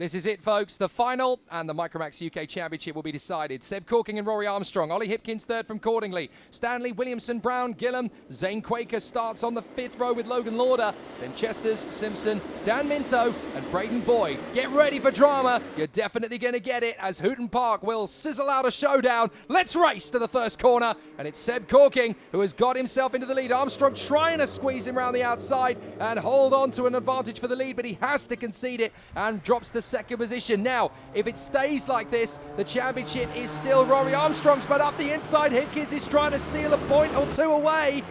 This is it, folks. The final and the Micromax UK Championship will be decided. Seb Corking and Rory Armstrong. Ollie Hipkins third from Cordingley. Stanley, Williamson, Brown, Gillam. Zane Quaker starts on the fifth row with Logan Lauder. Then Chesters, Simpson, Dan Minto and Braden Boyd. Get ready for drama. You're definitely going to get it as Hooton Park will sizzle out a showdown. Let's race to the first corner. And it's Seb Corking who has got himself into the lead. Armstrong trying to squeeze him around the outside and hold on to an advantage for the lead, but he has to concede it and drops to second position. Now, if it stays like this, the championship is still Rory Armstrong's, but up the inside, Hipkins is trying to steal a point or two away,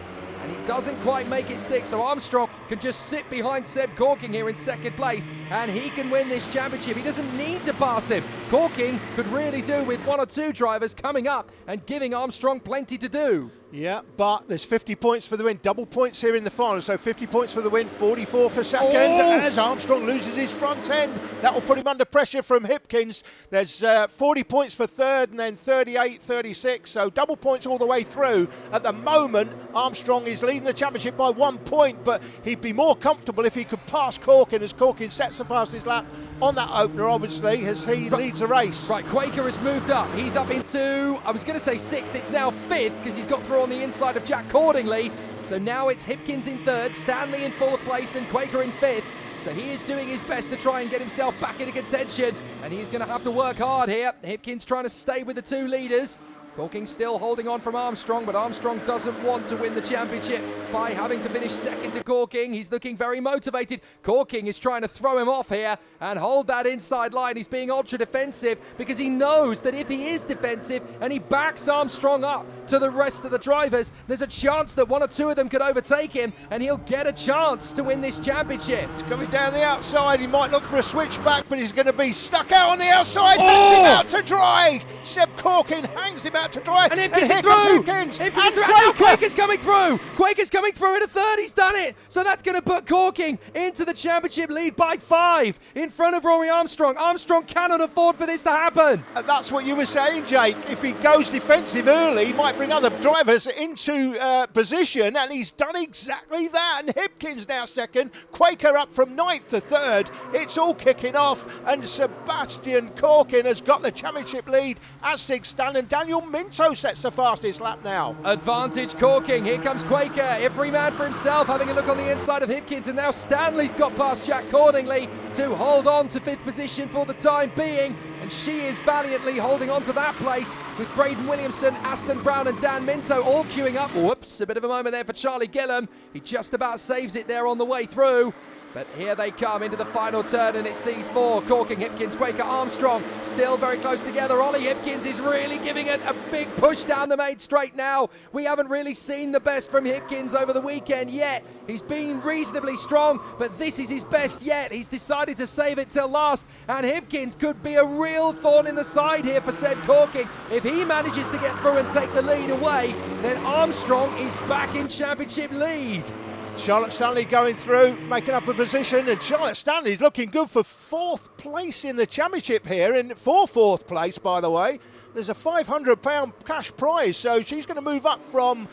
and he doesn't quite make it stick, so Armstrong can just sit behind Seb Corking here in second place, and he can win this championship. He doesn't need to pass him. Corking could really do with one or two drivers coming up and giving Armstrong plenty to do. Yeah, but there's 50 points for the win. Double points here in the final, so 50 points for the win, 44 for second. As Armstrong loses his front end, that will put him under pressure from Hipkins. There's 40 points for third and then 38, 36, so double points all the way through. At the moment, Armstrong is leading the championship by 1 point, but he'd be more comfortable if he could pass Corkin, as Corkin sets the fastest lap on that opener, obviously, as he leads the race. Right, Quaker has moved up. He's up into, I was going to say sixth, it's now fifth, because he's got through on the inside of Jack Cordingley. So now it's Hipkins in third, Stanley in fourth place, and Quaker in fifth. So he is doing his best to try and get himself back into contention, and he's going to have to work hard here. Hipkins trying to stay with the two leaders. Corking still holding on from Armstrong, but Armstrong doesn't want to win the championship by having to finish second to Corking. He's looking very motivated. Corking is trying to throw him off here and hold that inside line. He's being ultra defensive because he knows that if he is defensive and he backs Armstrong up to the rest of the drivers, there's a chance that one or two of them could overtake him and he'll get a chance to win this championship. He's coming down the outside. He might look for a switchback, but he's going to be stuck out on the outside. Hangs him out to dry. Seb Corking hangs him out to dry. And Hipkins is through. Hipkins is through. Now Quaker's coming through. Quaker's coming through at a third. He's done it. So that's going to put Corking into the championship lead by 5 in front of Rory Armstrong. Armstrong cannot afford for this to happen. And that's what you were saying, Jake. If he goes defensive early, he might bring other drivers into position, and he's done exactly that. And Hipkins now second. Quaker up from 9th to 3rd. It's all kicking off, and Sebastian Corkin has got the championship lead as Sig Stan, and Daniel Minto sets the fastest lap now. Advantage Corking. Here comes Quaker. Every man for himself, having a look on the inside of Hipkins, and now Stanley's got past Jack Cordingley to hold on to 5th position for the time being, and she is valiantly holding on to that place with Braden Williamson, Aston Brown and Dan Minto all queuing up. Whoops, a bit of a moment there for Charlie Gillam. He just about saves it there on the way through. But here they come into the final turn, and it's these four, Corking, Hipkins, Quaker, Armstrong, still very close together. Ollie Hipkins is really giving it a big push down the main straight now. We haven't really seen the best from Hipkins over the weekend yet. He's been reasonably strong, but this is his best yet. He's decided to save it till last, and Hipkins could be a real thorn in the side here for Seb Corking. If he manages to get through and take the lead away, then Armstrong is back in championship lead. Charlotte Stanley going through, making up a position, and Charlotte Stanley's looking good for 4th place in the championship here, and for 4th place, by the way. There's a £500 cash prize, so she's going to move up from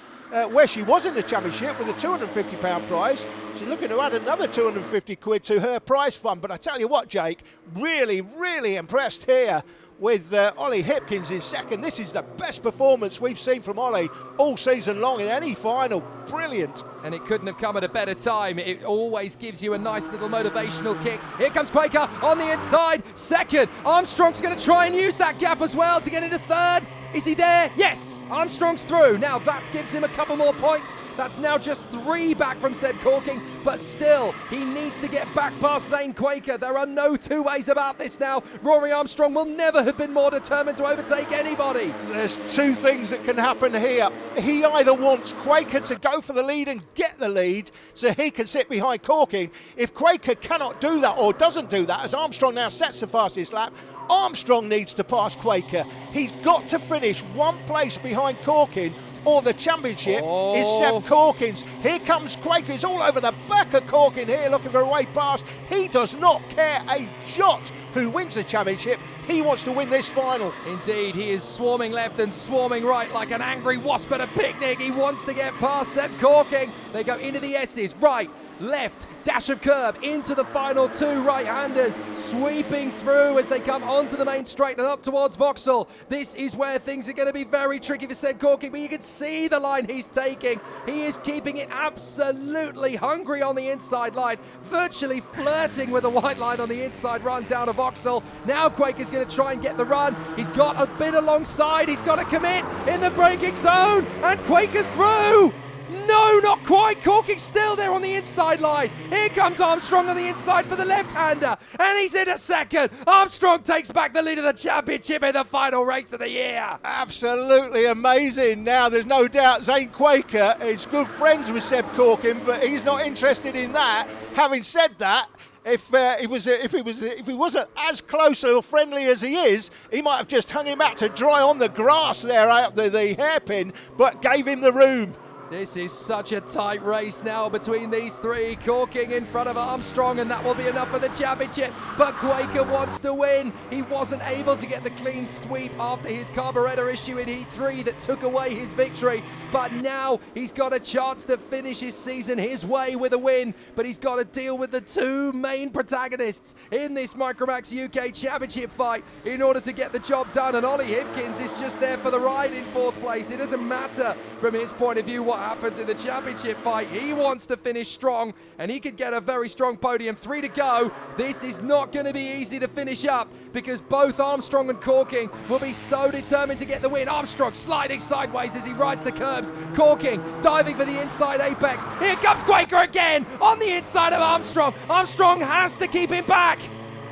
where she was in the championship with a £250 prize. She's looking to add another 250 quid to her prize fund. But I tell you what, Jake, really, really impressed here with Ollie Hipkins in second. This is the best performance we've seen from Ollie all season long in any final. Brilliant. And it couldn't have come at a better time. It always gives you a nice little motivational kick. Here comes Quaker on the inside. Second. Armstrong's going to try and use that gap as well to get into third. Is he there? Yes. Armstrong's through. Now that gives him a couple more points. That's now just 3 back from Seb Corking, but still, he needs to get back past Zane Quaker. There are no two ways about this now. Rory Armstrong will never have been more determined to overtake anybody. There's 2 things that can happen here. He either wants Quaker to go for the lead and get the lead so he can sit behind Corking. If Quaker cannot do that or doesn't do that, as Armstrong now sets the fastest lap, Armstrong needs to pass Quaker. He's got to finish 1 place behind Corking, or the championship is Seb Corkins. Here comes Quaker. He's all over the back of Corkin here, looking for a way past. He does not care a jot who wins the championship. He wants to win this final. Indeed, he is swarming left and swarming right like an angry wasp at a picnic. He wants to get past Seb Corking. They go into the S's. Right. left, dash of curb into the final two right-handers, sweeping through as they come onto the main straight and up towards Vauxhall. This is where things are going to be very tricky for Seb Corking, but you can see the line he's taking. He is keeping it absolutely hungry on the inside line, virtually flirting with the white line on the inside run down to Vauxhall. Now Quaker's going to try and get the run. He's got a bit alongside. He's got to commit in the braking zone, and Quaker's through. No, not quite. Corking's still there on the inside line. Here comes Armstrong on the inside for the left-hander, and he's in a second. Armstrong takes back the lead of the championship in the final race of the year. Absolutely amazing. Now, there's no doubt Zane Quaker is good friends with Seb Corking, but he's not interested in that. Having said that, if he wasn't as close or friendly as he is, he might have just hung him out to dry on the grass there out the hairpin, but gave him the room. This is such a tight race now between these three. Corking in front of Armstrong, and that will be enough for the championship. But Quaker wants to win. He wasn't able to get the clean sweep after his carburetor issue in Heat 3 that took away his victory. But now he's got a chance to finish his season his way with a win. But he's got to deal with the two main protagonists in this Micromax UK Championship fight in order to get the job done. And Ollie Hipkins is just there for the ride in fourth place. It doesn't matter from his point of view what happens in the championship fight. He wants to finish strong, and he could get a very strong podium. 3 to go. This is not going to be easy to finish up because both Armstrong and Corking will be so determined to get the win. Armstrong sliding sideways as he rides the curbs. Corking diving for the inside apex. Here comes Quaker again on the inside of Armstrong. Armstrong has to keep him back.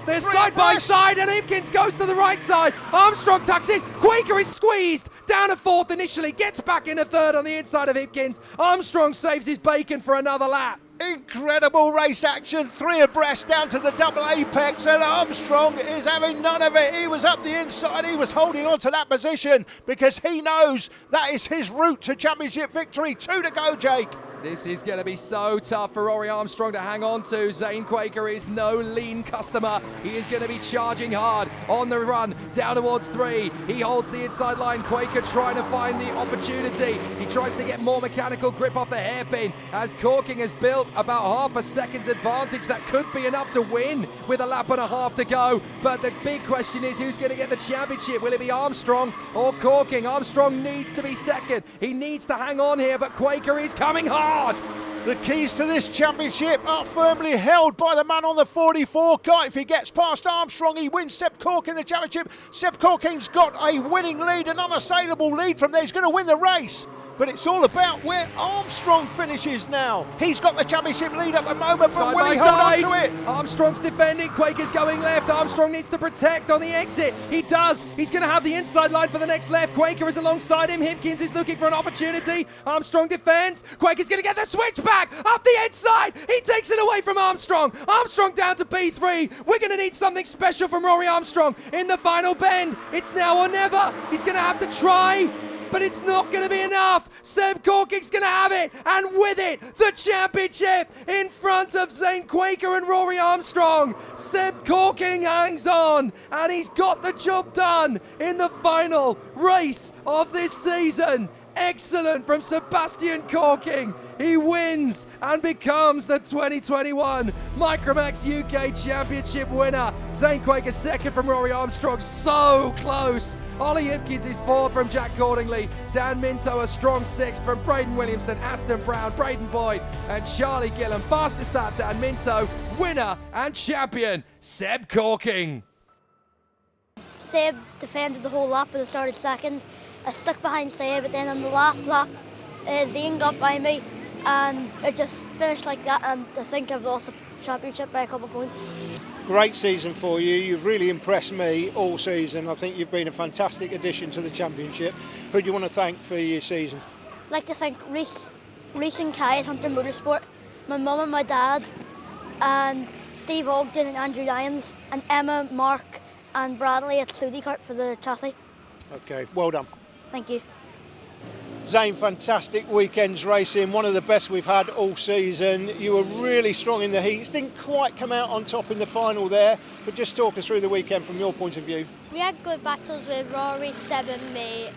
They're side by side, and Hipkins goes to the right side. Armstrong tucks in. Quaker is squeezed down to fourth initially, gets back in a third on the inside of Hipkins. Armstrong saves his bacon for another lap. Incredible race action, 3 abreast down to the double apex, and Armstrong is having none of it. He was up the inside, he was holding on to that position because he knows that is his route to championship victory. 2 to go, Jake. This is going to be so tough for Rory Armstrong to hang on to. Zane Quaker is no lean customer. He is going to be charging hard on the run down towards 3. He holds the inside line. Quaker trying to find the opportunity. He tries to get more mechanical grip off the hairpin as Corking has built about half a second's advantage. That could be enough to win with a lap and a half to go. But the big question is who's going to get the championship? Will it be Armstrong or Corking? Armstrong needs to be second. He needs to hang on here, but Quaker is coming hard. The keys to this championship are firmly held by the man on the 44 car. If he gets past Armstrong, he wins Seb Corking the championship. Seb Corking's got a winning lead, an unassailable lead from there. He's going to win the race. But it's all about where Armstrong finishes now. He's got the championship lead at the moment, but will he hold on to it? Armstrong's defending, Quaker's going left. Armstrong needs to protect on the exit. He does. He's going to have the inside line for the next left. Quaker is alongside him. Hipkins is looking for an opportunity. Armstrong defends. Quaker's going to get the switch back up the inside. He takes it away from Armstrong. Armstrong down to P3. We're going to need something special from Rory Armstrong in the final bend. It's now or never. He's going to have to try, but it's not going to be enough. Seb Corking's going to have it, and with it, the championship in front of Zane Quaker and Rory Armstrong. Seb Corking hangs on, and he's got the job done in the final race of this season. Excellent from Sebastian Corking. He wins and becomes the 2021 Micromax UK Championship winner. Zane Quaker second from Rory Armstrong, so close. Ollie Hipkins is fourth from Jack Cordingley. Dan Minto a strong sixth from Braden Williamson, Aston Brown, Braden Boyd and Charlie Gillam. Fastest lap Dan Minto, winner and champion Seb Corking. Seb defended the whole lap but I started second. I stuck behind Seb, but then on the last lap Zane got by me and it just finished like that, and I think I've lost the championship by a couple of points. Great season for you. You've really impressed me all season. I think you've been a fantastic addition to the championship. Who do you want to thank for your season? I'd like to thank Reece and Kai at Hunter Motorsport, my mum and my dad, and Steve Ogden and Andrew Lyons, and Emma, Mark and Bradley at Sudi Kart for the chassis. Okay, well done. Thank you. Zane, fantastic weekends racing, one of the best we've had all season. You were really strong in the heats, didn't quite come out on top in the final there, but just talk us through the weekend from your point of view. We had good battles with Rory, Seb and me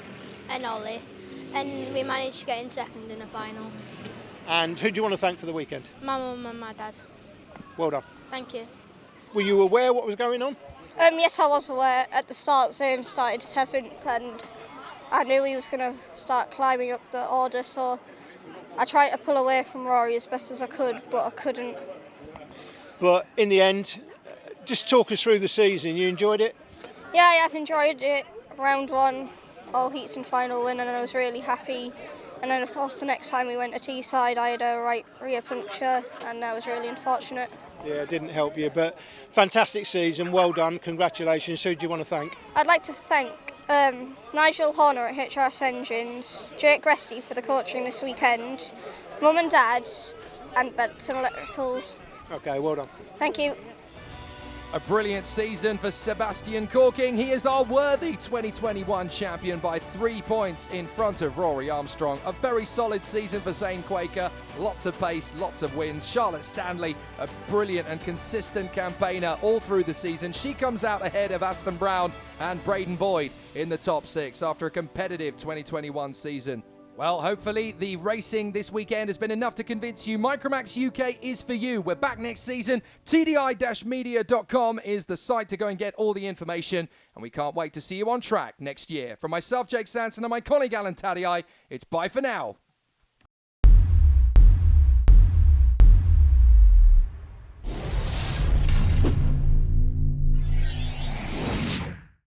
and Ollie, and we managed to get in second in the final. And who do you want to thank for the weekend? My mum and my dad. Well done. Thank you. Were you aware what was going on? Yes, I was aware. At the start, Zane started 7th, and I knew he was going to start climbing up the order, so I tried to pull away from Rory as best as I could, but I couldn't. But in the end, just talk us through the season. You enjoyed it? Yeah, I've enjoyed it. Round 1, all heats and final win, and I was really happy. And then, of course, the next time we went to Teesside, I had a right rear puncture, and I was really unfortunate. Yeah, it didn't help you, but fantastic season, well done, congratulations. Who do you want to thank? I'd like to thank Nigel Horner at HRS Engines, Jake Gresty for the coaching this weekend, Mum and Dad, and Benson Electricals. Okay, well done. Thank you. A brilliant season for Sebastian Corking. He is our worthy 2021 champion by 3 points in front of Rory Armstrong. A very solid season for Zane Quaker. Lots of pace, lots of wins. Charlotte Stanley, a brilliant and consistent campaigner all through the season. She comes out ahead of Aston Brown and Braden Boyd in the top 6 after a competitive 2021 season. Well, hopefully the racing this weekend has been enough to convince you Micromax UK is for you. We're back next season. TDI-media.com is the site to go and get all the information, and we can't wait to see you on track next year. From myself, Jake Sanson, and my colleague Alan Tadei, it's bye for now.